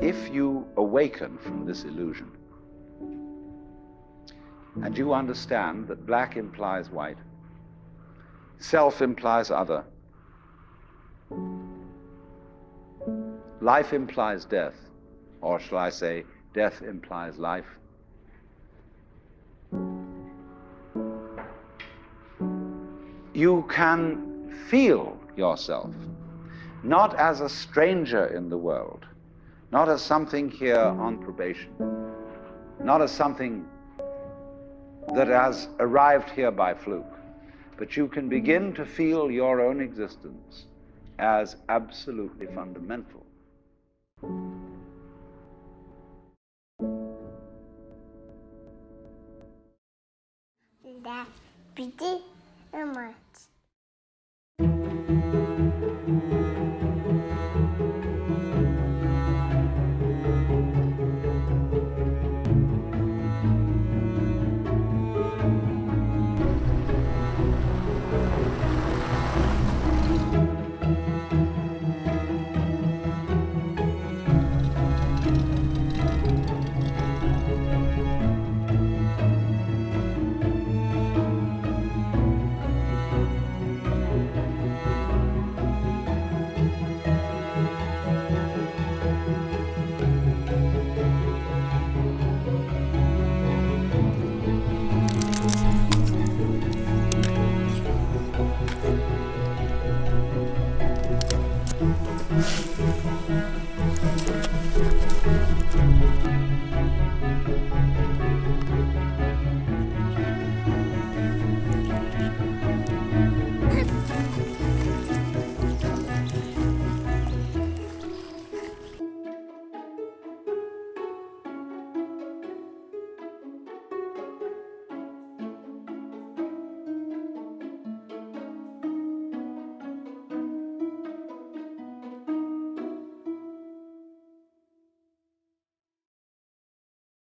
if you awaken from this illusion, and you understand that black implies white, self implies other, life implies death, or shall I say, death implies life, you can feel yourself not as a stranger in the world, not as something here on probation, not as something that has arrived here by fluke, but you can begin to feel your own existence as absolutely fundamental. The Petits Nomades.